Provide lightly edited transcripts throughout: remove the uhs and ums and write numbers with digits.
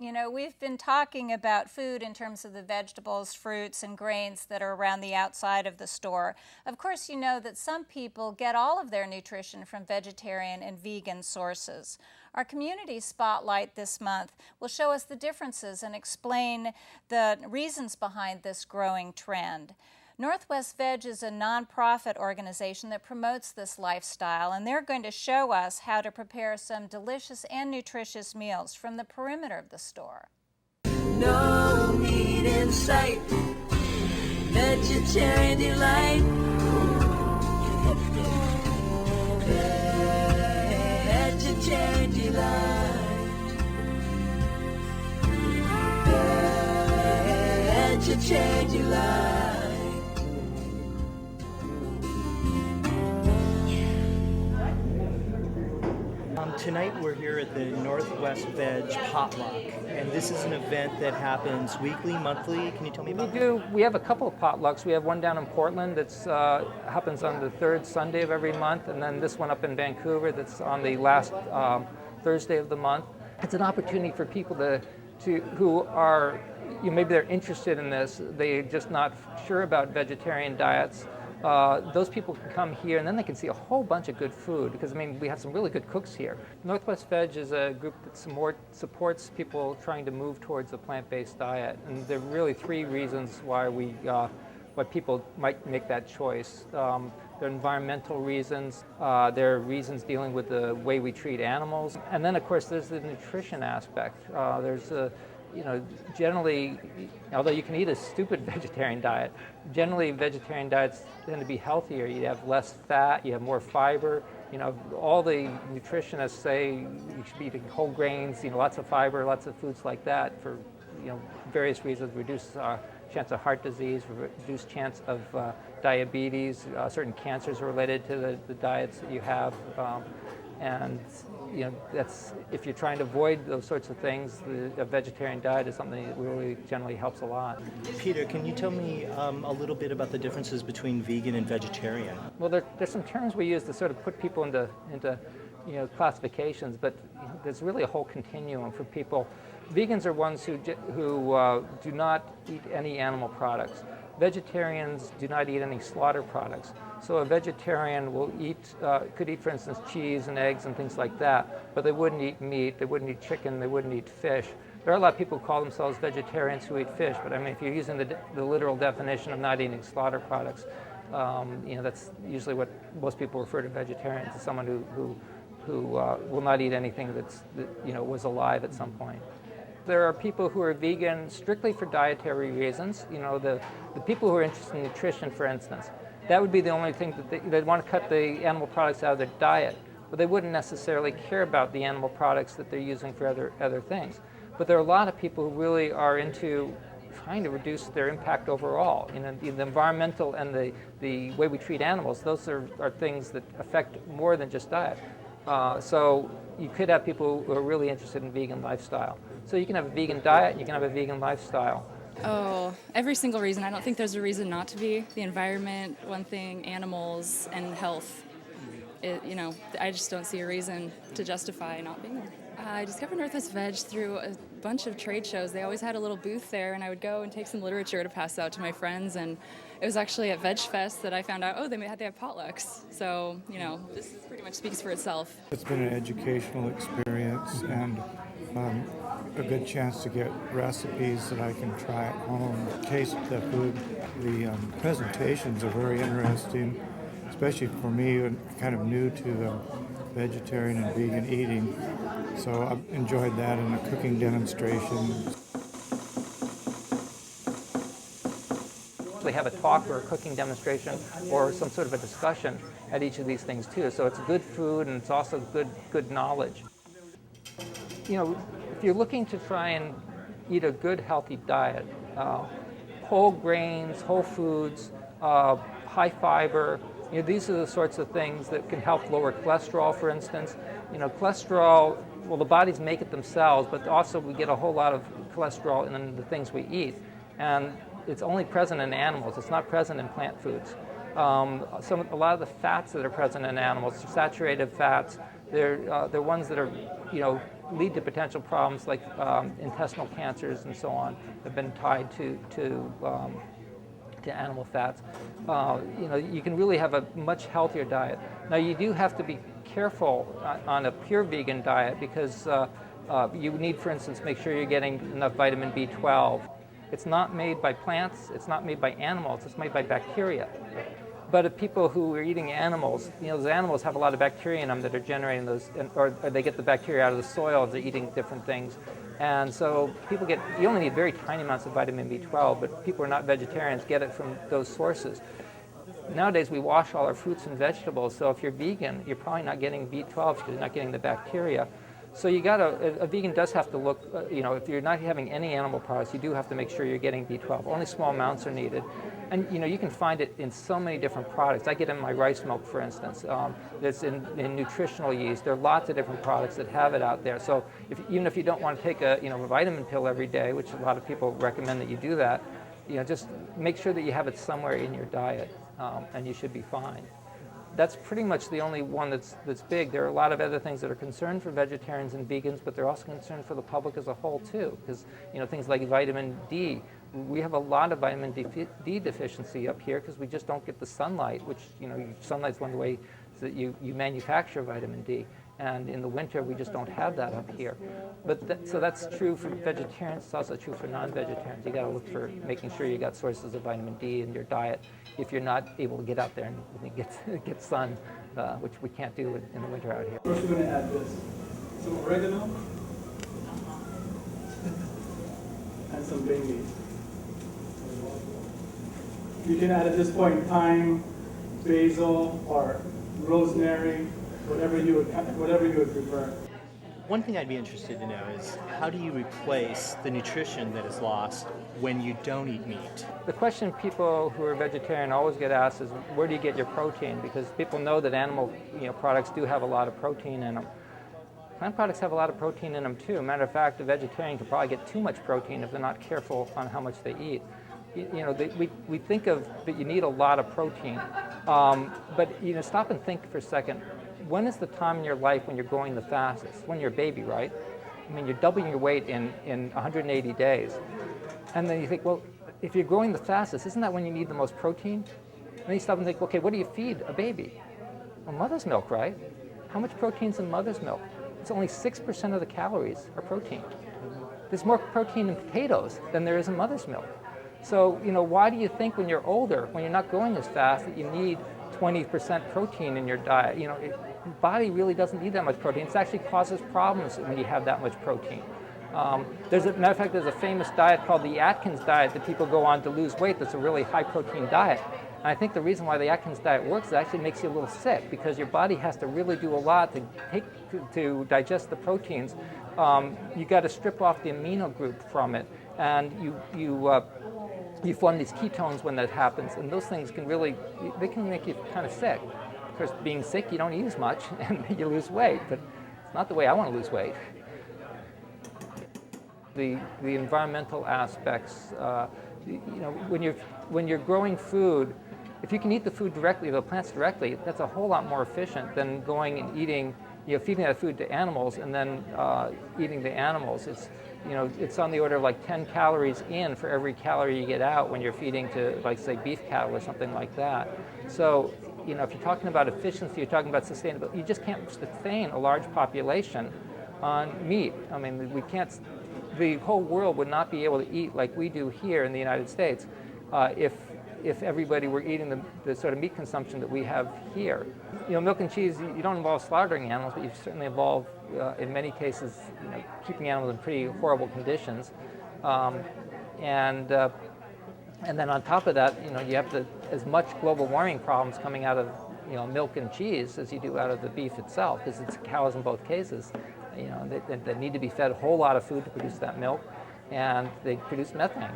You know, we've been talking about food in terms of the vegetables, fruits, and grains that are around the outside of the store. Of course, you know that some people get all of their nutrition from vegetarian and vegan sources. Our community spotlight this month will show us the differences and explain the reasons behind this growing trend. Northwest Veg is a nonprofit organization that promotes this lifestyle, and they're going to show us how to prepare some delicious and nutritious meals from the perimeter of the store. No meat in sight, vegetarian delight. Vegetarian delight. Vegetarian delight. Tonight we're here at the Northwest Veg Potluck, and this is an event that happens weekly, monthly. Can you tell me about that? We have a couple of potlucks. We have one down in Portland that's happens on the third Sunday of every month, and then this one up in Vancouver that's on the last Thursday of the month. It's an opportunity for people who are, maybe they're interested in this, they're just not sure about vegetarian diets. Those people can come here and then they can see a whole bunch of good food, because we have some really good cooks here. Northwest Veg is a group that supports people trying to move towards a plant-based diet, and there are really three reasons why people might make that choice. There are environmental reasons, there are reasons dealing with the way we treat animals, and then of course there's the nutrition aspect. Generally, although you can eat a stupid vegetarian diet, generally vegetarian diets tend to be healthier. You have less fat, you have more fiber. All the nutritionists say you should be eating whole grains, lots of fiber, lots of foods like that for, various reasons. Reduce chance of heart disease, reduce chance of diabetes. Certain cancers are related to the diets that you have. That's, if you're trying to avoid those sorts of things, a vegetarian diet is something that really generally helps a lot. Peter, can you tell me a little bit about the differences between vegan and vegetarian? Well, there's some terms we use to sort of put people into classifications, but there's really a whole continuum for people. Vegans are ones who do not eat any animal products. Vegetarians do not eat any slaughter products. So a vegetarian will could eat, for instance, cheese and eggs and things like that, but they wouldn't eat meat, they wouldn't eat chicken, they wouldn't eat fish. There are a lot of people who call themselves vegetarians who eat fish, but if you're using the literal definition of not eating slaughter products, that's usually what most people refer to vegetarians as, someone who will not eat anything that was alive at some point. There are people who are vegan strictly for dietary reasons. The people who are interested in nutrition, for instance, that would be the only thing that they want to cut the animal products out of their diet, but they wouldn't necessarily care about the animal products that they're using for other things. But there are a lot of people who really are into trying to reduce their impact overall. The environmental and the way we treat animals, those are things that affect more than just diet. So you could have people who are really interested in vegan lifestyle. So you can have a vegan diet, and you can have a vegan lifestyle. Oh, every single reason. I don't think there's a reason not to be. The environment, one thing, animals, and health. I just don't see a reason to justify not being there. I discovered Northwest Veg through a bunch of trade shows. They always had a little booth there, and I would go and take some literature to pass out to my friends. And it was actually at Veg Fest that I found out, they have potlucks. So, this pretty much speaks for itself. It's been an educational experience and a good chance to get recipes that I can try at home, taste the food. The presentations are very interesting, especially for me, kind of new to vegetarian and vegan eating. So I've enjoyed that in a cooking demonstration. They have a talk or a cooking demonstration or some sort of a discussion at each of these things too. So it's good food and it's also good knowledge. If you're looking to try and eat a good, healthy diet, whole grains, whole foods, high fiber, these are the sorts of things that can help lower cholesterol, for instance. Cholesterol, well, the bodies make it themselves, but also we get a whole lot of cholesterol in the things we eat. And it's only present in animals. It's not present in plant foods. A lot of the fats that are present in animals, saturated fats, they're ones that are, lead to potential problems like intestinal cancers and so on have been tied to animal fats. You can really have a much healthier diet. Now, you do have to be careful on a pure vegan diet because you need, for instance, make sure you're getting enough vitamin B12. It's not made by plants, it's not made by animals, it's made by bacteria. But if people who are eating animals, those animals have a lot of bacteria in them that are generating those, or they get the bacteria out of the soil as they're eating different things. And so you only need very tiny amounts of vitamin B12, but people who are not vegetarians get it from those sources. Nowadays, we wash all our fruits and vegetables, so if you're vegan, you're probably not getting B12 because you're not getting the bacteria. So a vegan does have to look, if you're not having any animal products, you do have to make sure you're getting B12. Only small amounts are needed. And, you can find it in so many different products. I get it in my rice milk, for instance. It's in nutritional yeast. There are lots of different products that have it out there. So even if you don't want to take a vitamin pill every day, which a lot of people recommend that you do that, just make sure that you have it somewhere in your diet, and you should be fine. That's pretty much the only one that's big. There are a lot of other things that are concerned for vegetarians and vegans, but they're also concerned for the public as a whole too, because things like vitamin D. We have a lot of vitamin D deficiency up here because we just don't get the sunlight, which sunlight's one of the ways that you manufacture vitamin D. And in the winter, we just don't have that up here. So that's true for vegetarians. It's also true for non-vegetarians. You got to look for making sure you got sources of vitamin D in your diet if you're not able to get out there and get sun, which we can't do in the winter out here. First, we're going to add this. Some oregano and some bay leaf. You can add at this point thyme, basil, or rosemary, whatever you would prefer. One thing I'd be interested to know is how do you replace the nutrition that is lost when you don't eat meat? The question people who are vegetarian always get asked is, where do you get your protein? Because people know that animal products do have a lot of protein in them. Plant products have a lot of protein in them too. Matter of fact, a vegetarian can probably get too much protein if they're not careful on how much they eat. We think of that you need a lot of protein, but stop and think for a second. When is the time in your life when you're growing the fastest? When you're a baby, right? I mean, you're doubling your weight in 180 days. And then you think, well, if you're growing the fastest, isn't that when you need the most protein? And then you stop and think, okay, what do you feed a baby? Well, mother's milk, right? How much protein's in mother's milk? It's only 6% of the calories are protein. There's more protein in potatoes than there is in mother's milk. So, why do you think when you're older, when you're not growing as fast, that you need 20% protein in your diet? Your body really doesn't need that much protein. It actually causes problems when you have that much protein. Matter of fact, there's a famous diet called the Atkins diet that people go on to lose weight. That's a really high protein diet. And I think the reason why the Atkins diet works is it actually makes you a little sick because your body has to really do a lot to digest the proteins. You got to strip off the amino group from it, and you form these ketones when that happens, and those things can make you kind of sick. Of course, being sick, you don't eat as much, and you lose weight, but it's not the way I want to lose weight. The environmental aspects, when you're growing food, if you can eat the food directly, the plants directly, that's a whole lot more efficient than going and eating, feeding that food to animals and then eating the animals. It's on the order of like 10 calories in for every calorie you get out when you're feeding to, like, say, beef cattle or something like that. So, if you're talking about efficiency, you're talking about sustainability, you just can't sustain a large population on meat. I mean, the whole world would not be able to eat like we do here in the United States if everybody were eating the sort of meat consumption that we have here. Milk and cheese, you don't involve slaughtering animals, but you certainly involve, in many cases, keeping animals in pretty horrible conditions. And then on top of that, you have as much global warming problems coming out of milk and cheese as you do out of the beef itself, because it's cows in both cases. They need to be fed a whole lot of food to produce that milk, and they produce methane.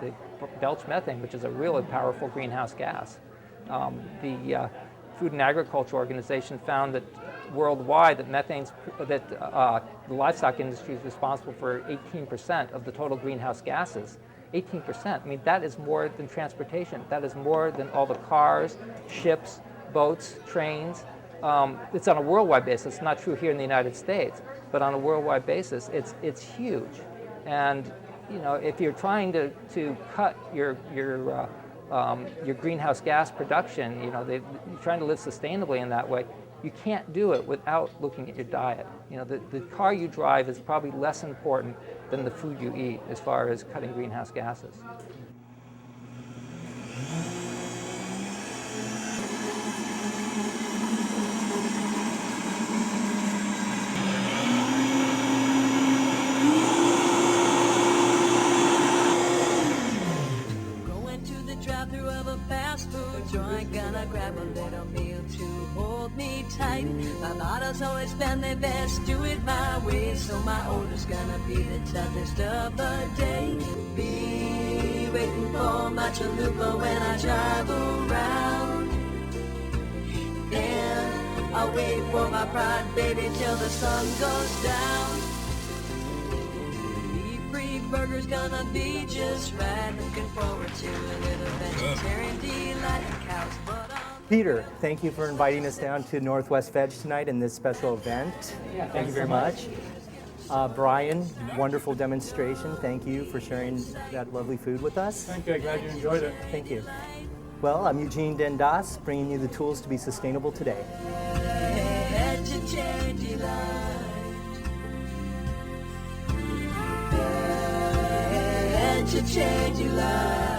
They belch methane, which is a really powerful greenhouse gas. The Food and Agriculture Organization found that worldwide that the livestock industry is responsible for 18% of the total greenhouse gases. 18%. I mean, that is more than transportation. That is more than all the cars, ships, boats, trains, it's on a worldwide basis. It's not true here in the United States, but on a worldwide basis, it's huge. And you know, if you're trying to cut your greenhouse gas production, you know, you're trying to live sustainably in that way, you can't do it without looking at your diet. You know, the car you drive is probably less important than the food you eat as far as cutting greenhouse gases. Drive-through of a fast food joint, gonna grab a little meal to hold me tight. My bottles always spend their best, do it my way, so my order's gonna be the toughest of the day. Be waiting for my chalupa when I drive around, and I'll wait for my pride, baby, till the sun goes down. Burger's gonna be just right. Looking forward to a little vegetarian delight. Cows, but Peter, thank you for inviting us down to Northwest Veg tonight in this special event. Yeah, thank you very much. Brian, wonderful demonstration. Thank you for sharing that lovely food with us. Thank you. I'm glad you enjoyed it. Thank you. Well, I'm Eugene Dendas, bringing you the tools to be sustainable today. Vegetarian delight. To change your life.